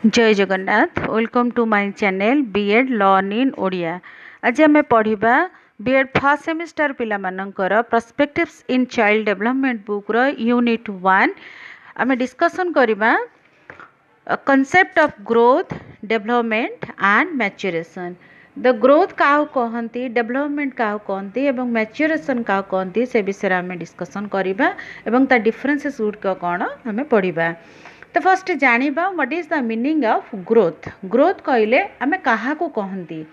जय Jagannath welcome to my channel BEd learn in Odia. आज आम पढ़ा बीएड फर्स्ट सेमिस्टर पिला मानकर perspectives in child development book रो यूनिट 1 आम डिस्कसन करबा concept of growth development and maturation। The growth क्या कहती, डेवलपमेंट क्या कहती एवं मैच्योरेशन क्या कहती से विषय में डिस्कसन करवा एवं ता डिफरेंसेस गुड़िक कौन आम पढ़ा। तो फर्स्ट जानिबा what is the meaning of growth. Growth कहले आम क्या कहती।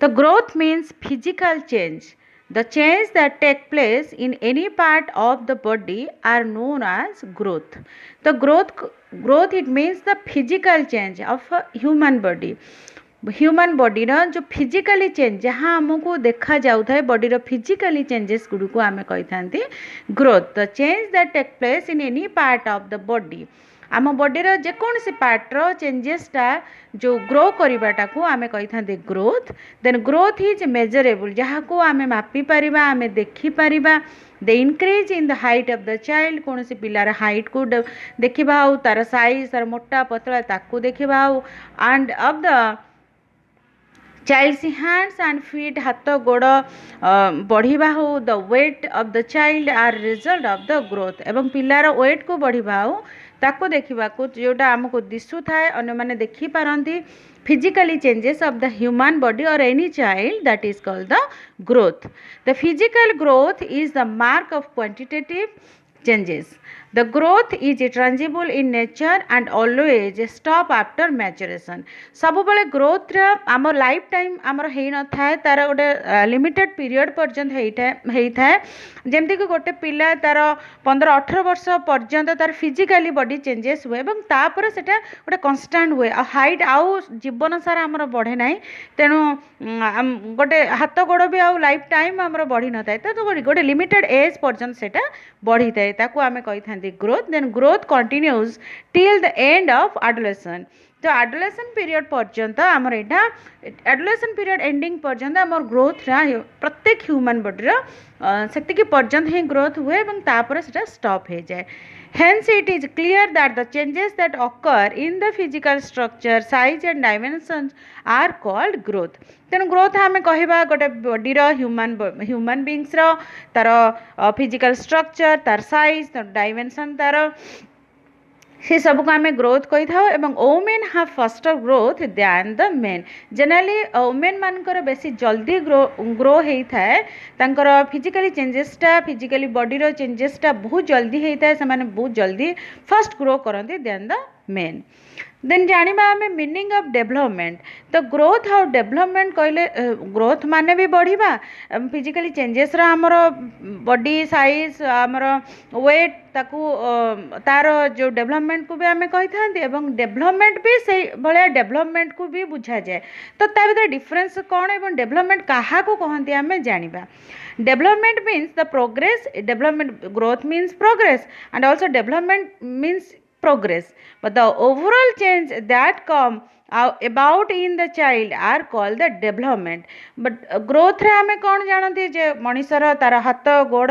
The growth means physical change. The change that take place in any part of the body are known as growth. The growth it means the physical change of a human body. Human body जो physically change जहाँ आमको देखा जाऊ था body physically changes गुड़ को आम कही growth. The change that take place in any part of the body आम बॉडीर जेकोसी पार्टर चेंजेसटा जो ग्रो करवाटा को आम कही था growth. Then growth is measurable जहाँ को आम मापिपर आम देखिपर। The increase in the height of the child कौन सी पिलार हाइट को देखा हो, तार साइज तार मोटा पतला ताकू देखा हो। And of the child's hands and feet हाथ गोड़ बढ़िया हो। The weight of the child are result of the growth एवं पिलार वेट को बढ़िया हो ताको देखा जोटा आमको दिशु थाए अन्य मैंने देखिपारती physically changes of the human body और any child that is called the growth. The physical growth is the mark of quantitative changes. The growth is transient in nature and always stop after maturation. सब बड़े growth आम life time आमर हो न थाए तार गोटे लिमिटेड पीरियड पर्यंत होता है। जमती कि गोटे पिला तार 15-18 वर्ष पर्यंत तार फिजिकली बॉडी चेंजेस हुए और तापर से गोटे कन्स्टाट हुए हाइट आउ जीवन सारा आमर बढ़े ना। तेणु गोटे हाथ गोड़ भी आउ लाइफ टाइम आमर बढ़ी न था तो गोटे लिमिटेड एज पर्यंत से बढ़ी थाए ताकू आम कही था growth. Then growth continues till the end of adolescence. तो एडोलेसन पीरियड पर्यंत आमर यहाँ एडोलेसन पीरियड एंडिंग पर्यंत आमर ग्रोथ प्रत्येक ह्यूमन बॉडी से पर्यंत ही ग्रोथ हुए और तापर से स्टॉप हो जाए। Hence it is clear that the changes that occur in the physical structure, size and dimensions are called growth। तेणु ग्रोथ आम कहवा गोटे बॉडीर ह्यूमन बीइंग्स तार फिजिकल स्ट्रक्चर तार साइज तार डायमेंशन तार से सब को आम ग्रोथ कही था। Women have faster growth than the men. Generally women मानकर बेसी जल्दी ग्रो होता है फिजिकली चेंजेसटा फिजिकली बॉडीर चेंजेसटा बहुत जल्दी होता है से बहुत जल्दी फास्ट ग्रो करते दैन द मेन। देन जानिबा आम मीनिंग ऑफ डेवलपमेंट। तो ग्रोथ और डेवलपमेंट कहले ग्रोथ माने भी बढ़िया फिजिकली चेंजेस आमर बॉडी साइज आमर वेट ताकू तार जो डेवलपमेंट को भी आम कही था डेवलपमेंट भी से भाया डेवलपमेंट को भी बुझा जाए। तो ता भीतर डिफरेंस कौन एवं डेवलपमेंट क्या को कहते आम जानिबा। Development means the progress. Development growth means progress and also development means progress, but the overall change that come about in the child are called the development। but growth रे आमे कौन जानते जे मनीषर तार हाथ गोड़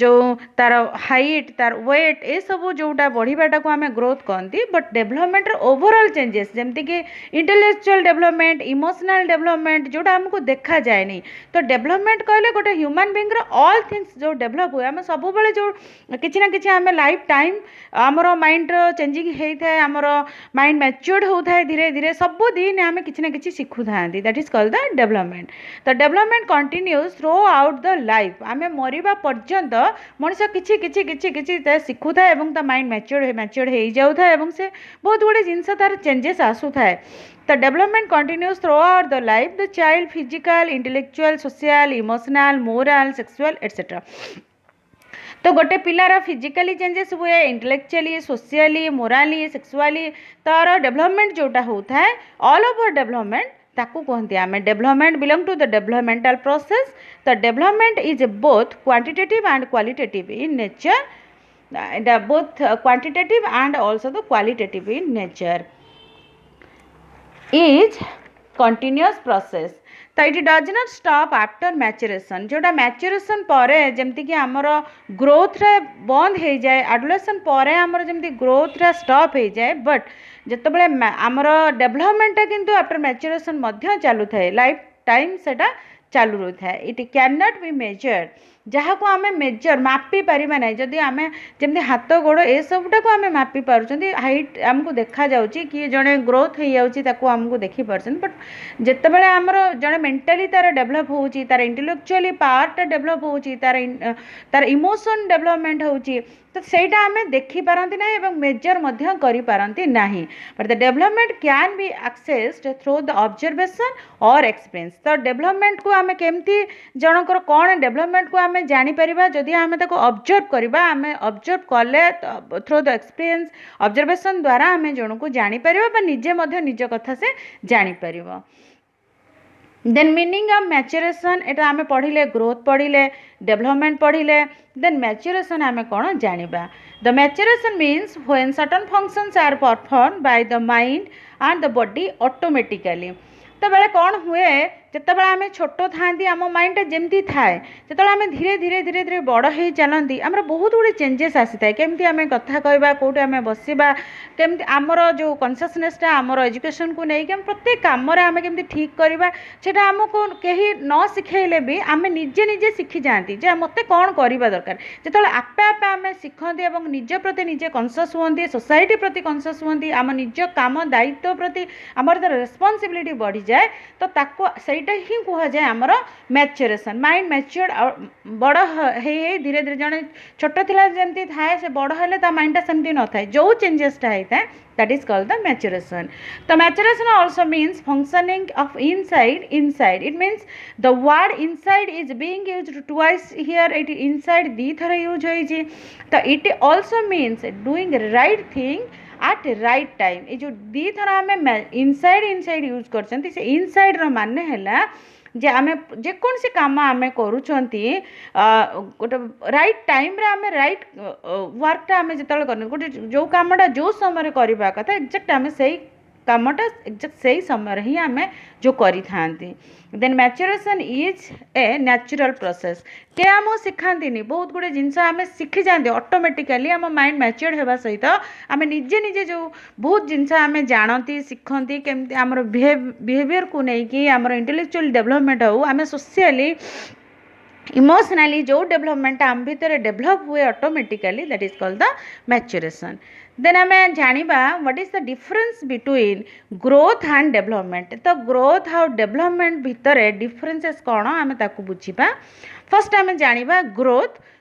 जो तार हाइट तार वेट ये सब जोटा बढ़ाटा को आमे ग्रोथ कहती। बट डेवलपमेंट ओवरऑल चेंजेस जमती कि इंटेलेक्चुअल डेवलपमेंट इमोशनल डेवलपमेंट जोटा आमको देखा जाए नहीं। तो डेवलपमेंट कहले गोटे ह्यूमन बीइंग ऑल थिंग्स जो डेवलप हुए आम सब बेले जो किसी ना किसी आम लाइफ टाइम आमर माइंड चेंजिंग होता है आमर माइंड मैच्योर्ड होता है धीरे धीरे सबुदिन आम कि ना कि शिखु था that is called the development. The development continues through out the life आम मरवा पर्यंत मनीष किसी किसी किसी किसी शिखु था और माइंड मैच्योर्ड हो जाऊँ से बहुत गुड़े जिनस तार चेंजेस आसू थाए। The development continues throughout the life. The child physical, intellectual, social, emotional, moral, sexual, etc. तो गोटे पिलार फिजिकली चेंजेस हुए इंटेलेक्चुअली सोशियली मोराली सेक्सुअली तार डेवलपमेंट जोटा होता है ऑल ओवर डेवलपमेंट ताकू कहते हैं development belong to the developmental process. The development is both quantitative and qualitative in nature both quantitative and also the qualitative in nature is continuous process। तो ये does not stop after maturation जोटा maturation पर जमती कि आमर growth रे बंद हो जाए एडोलेशन पर आमर जमती ग्रोथ रे स्टॉप हो जाए बट जिते आमर डेवलपमेंट किंतु आफ्टर मैच्योरेशन मध्य चालू थाए लाइफ टाइम सेटा चालू रही है it can not be measured जहाँ को आम मेजर मापी पारिबा ना जदि आम जमी हाथ गोड़ ए सबटा को आम मापी पार्टी हाइट आमको देखा जाउची कि जड़े ग्रोथ हो जाउची ताको आमको देखी पार्छन बट जितेबाला आमर जड़े मेंटाली तार डेभलप होउची तार इंटेलेक्चुअली पार्ट डेभलप होउची तार इमोशन डेभलपमेंट होउची तो सहीटा आम देखिपारती ना एवं मेजर मध्य करि पारंती नाही but the development can be accessed through the observation और एक्सपीरियंस तो डेवलपमेंट को आम केमती जनकर कौन डेवलपमेंट को आम जानीपर जदि आम ताको ऑब्जर्व करवा आम ऑब्जर्व कले थ्रू द एक्सपीरियंस ऑब्जर्वेशन द्वारा आम जन को जानीपर निजे मध्य निज कथा से जानीपर देन मीनिंग ऑफ मैच्योरेशन एटा आम पढ़िले ग्रोथ पढ़िले डेवलपमेंट पढ़िले देन मैच्योरेशन आम कौन जानिबा the maturation means when certain functions are perform by the mind and the body automatically तो बेले कौन हुए जिते आम छोट था आम माइंड जमती थाए जो आम धीरे धीरे धीरे धीरे बड़ हो चलती आम बहुत गुड़े चेंजेस आसी था केमती आम कथा कहवा कौटे आम बसवा केमती आमर जो कनसीयसनेसटा आमर एजुकेशन को लेकिन प्रत्येक कम आम केमती ठीक करवा सेटा आमको कहीं न शिखेले भी आम निजे निजे शिखी जाती जे मत कौन करवा दरकार जो आपे आपे आम शिखती और निज प्रति निजे कनसीयस हुई सोसाइटी प्रति कनसीयस हुई आम निज काम दायित्व प्रति आमर रेस्पॉन्सिबिलिटी बढ़ी जाए तो ताको सहीटा ही कह जाए आमर मैच्योरेशन माइंड मैच्योर्ड बड़ धीरे धीरे जड़े छोट थिला जमती थाए से बड़ हेले ता माइंडटा सेमती न थाए जो चेंजेसटा होता है that is called the maturation. The maturation also means functioning of inside. It means the word inside is being used twice here. It inside दी थर यूज होइछि तो it also means doing right thing at right time. ये जो दी थर आम inside use करछंती से inside रो माने हैला जे आम जेकोसी काम आम करूँगी गोटे राइट टाइम रे आम राइट वर्कटा आम जो गोटे जो कामटा जो समय करवा कथा एक्जाक्ट आम से कामटा एक्जाक्ट से समय ही आम जो करी थांती then maturation is a natural process के आम शिखाती बहुत गुड़े जिनस आम शिखी जाते ऑटोमेटिकली आम माइंड मैच्योर्ड होगा सहित आम निजे निजे जो बहुत जिनस आम जानती शिखती केमती आमर बिहेवियर को लेकिन आमर इंटेलेक्चुअल डेवलपमेंट हो आम सोशियली इमोशनली जो डेवलपमेंट आम भितर डेवलप हुए automatically that is called the maturation then आम जानिबा what is the difference between growth and development तो ग्रोथ और डेवलपमेंट भितर डिफरेंसेस कौन आम ताकू बुझिबा फर्स्ट आम जानिबा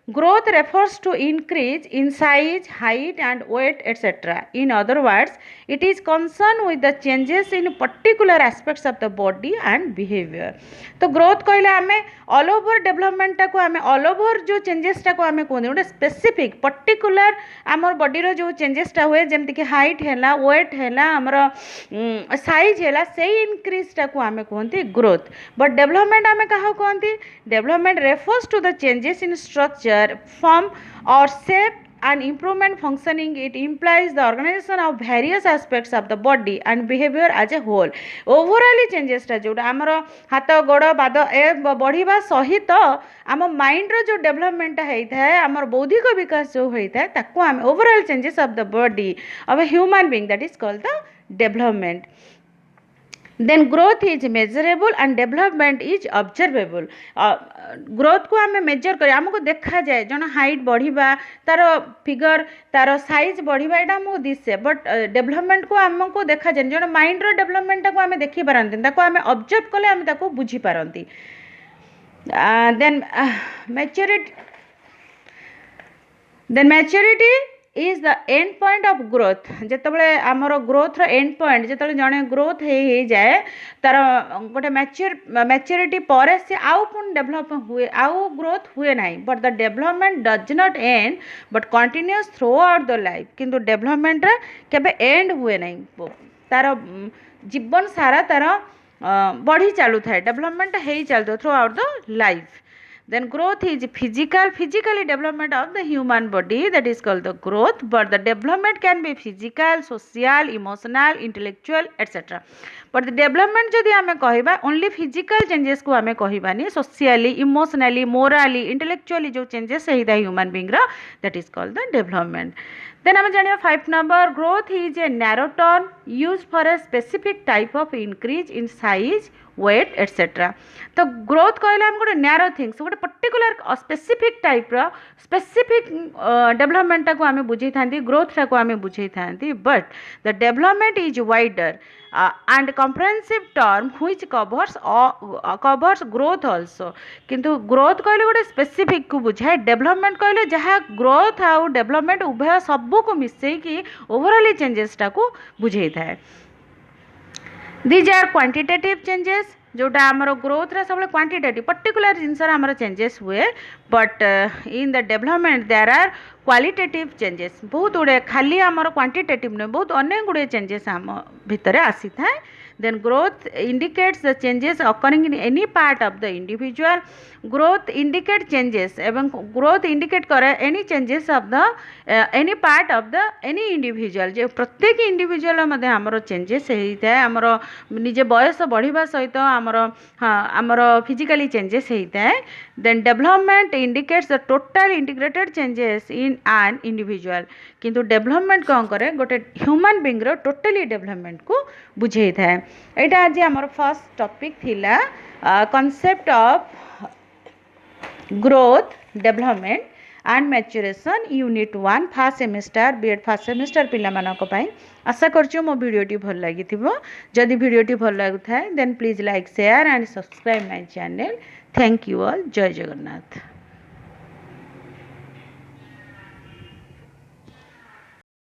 growth refers to increase in size height and weight etc in other words it is concerned with the changes in particular aspects of the body and behavior तो growth कहले आमे ऑल ओवर डेवलपमेंट को आमे all over जो changes को आमे कहते गोटे स्पेसिफिक पर्टिकुलर आमर बॉडीर जो चेंजेसटा हुए जमती कि हाइट है वेट है आमर साइज है से इनक्रीजटा को आमे कहते ग्रोथ बट डेवलपमेंट आमे क्या कहते development refers to the changes in structure form or shape and improvement functioning it implies the organization of various aspects of the body and behavior as a whole overall changes टा जोटा आमर हाथ गोड़ पाद ए बढ़िबा सहित आम माइंड रो जो development होता है आमर बौद्धिक विकास जो होता है ताको आम overall changes of the body of a human being that is called the development then growth is measurable and development is observable growth को आम मेजर कर आमको देखा जाए जन हाइट बढ़िबा तार फिगर तार साइज बढ़िबा एटा आमको दिसे बट डेवलपमेंट को आमको देखा जाए जन माइंड रो डेवलपमेंट को आम देखि पारंती ताको आम ऑब्जर्व कले आम ताको बुझी पारंती then maturity is the end point of growth जितेबाला आमर ग्रोथ रो एंड पॉइंट जो जड़े ग्रोथ हो जाए तार गोटे मैच्योरिटी पर से आउ पुणी डेवलप हुए आउ ग्रोथ हुए ना but the development does not and but continuous through out the life किंतु डेवलपमेंट केबे एंड हुए ना तार जीवन सारा तार बढ़ी चलू था डेवलपमेंट हो चलता through out the life Then growth is physically development of the human body, that is called the growth, but the development can be physical, social, emotional, intellectual, etc. But the development जदि आमे कहिबा only physical changes को आमे कहिबानी, socially, emotionally, morally, intellectually जो changes है the human being रा, that is called the development. Then आमे जानिया 5 number, growth is a narrow term used for a specific type of increase in size, weight, etc. तो growth कहले हम गोटे narrow things गोटे पर्टिकुलर स्पेसिफिक टाइप रो specific development को आमे बुझे थांती, ग्रोथ को आमे बुझे थांती, but the development is wider and comprehensive term which covers growth also. किंतु ग्रोथ कहले गोटे स्पेसिफिक को बुझाए, डेवलपमेंट कहले जहाँ ग्रोथ आउ डेवलपमेंट उभय सबू को मिसई कि ओवरऑल चेंजेस टा को बुझे थाए. These are quantitative changes, जोटा आमर ग्रोथ रे सब क्वांटिटेटिव पर्टिकुलर जिनस आमर चेंजेस हुए, but in the development there are qualitative changes. बहुत गुड़े खाली आमर क्वांटिटेटिव नहीं, बहुत अनेक गुड़े चेंजेस आम भितर आसी थाए. Then growth indicates the changes occurring in any part of the individual. Growth indicate changes एवं growth indicate करे any changes of the any part of the any individual. जो प्रत्येक individual मध्ये हमरो changes होता है, हमरो निजे बयस बढ़िबा सहित हमरो physically changes होता है. Then development indicates the total integrated changes in an individual. किंतु डेवलपमेंट कौन करे गोटे ह्यूमन बीइंग रो टोटली डेवलपमेंट को बुझे थाए. एटा आज हमर फर्स्ट टॉपिक थिला concept of growth development and maturation unit 1 first semester BEd first semester पिला मानको पई. आशा करछु मो वीडियोटी भल लागिथिबो. जदि वीडियोटी भल लागुथाय then please like share and subscribe my channel. Thank you all. जय जगन्नाथ.